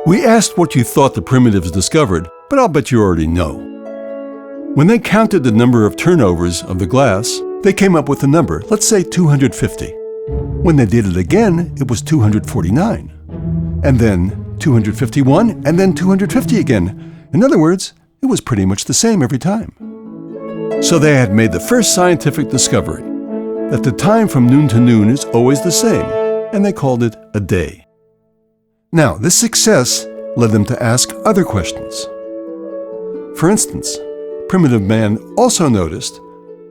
We asked what you thought the primitives discovered, but I'll bet you already know. When they counted the number of turnovers of the glass, they came up with a number, let's say 250. When they did it again, it was 249. And then 251, and then 250 again. In other words, it was pretty much the same every time. So they had made the first scientific discovery, that the time from noon to noon is always the same, and they called it a day. Now, this success led them to ask other questions. For instance, primitive man also noticed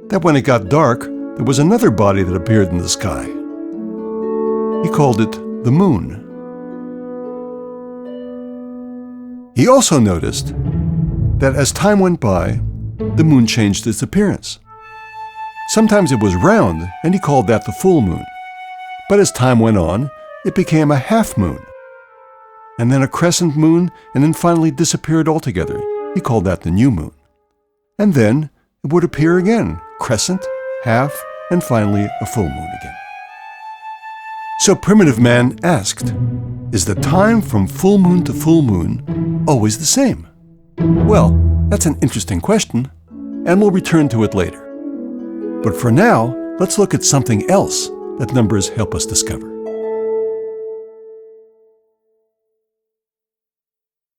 that when it got dark, there was another body that appeared in the sky. He called it the moon. He also noticed that as time went by, the moon changed its appearance. Sometimes it was round, and he called that the full moon. But as time went on, it became a half moon, and then a crescent moon, and then finally disappeared altogether. He called that the new moon. And then it would appear again, crescent, half, and finally a full moon again. So primitive man asked, is the time from full moon to full moon always the same? Well, that's an interesting question, and we'll return to it later. But for now, let's look at something else that numbers help us discover.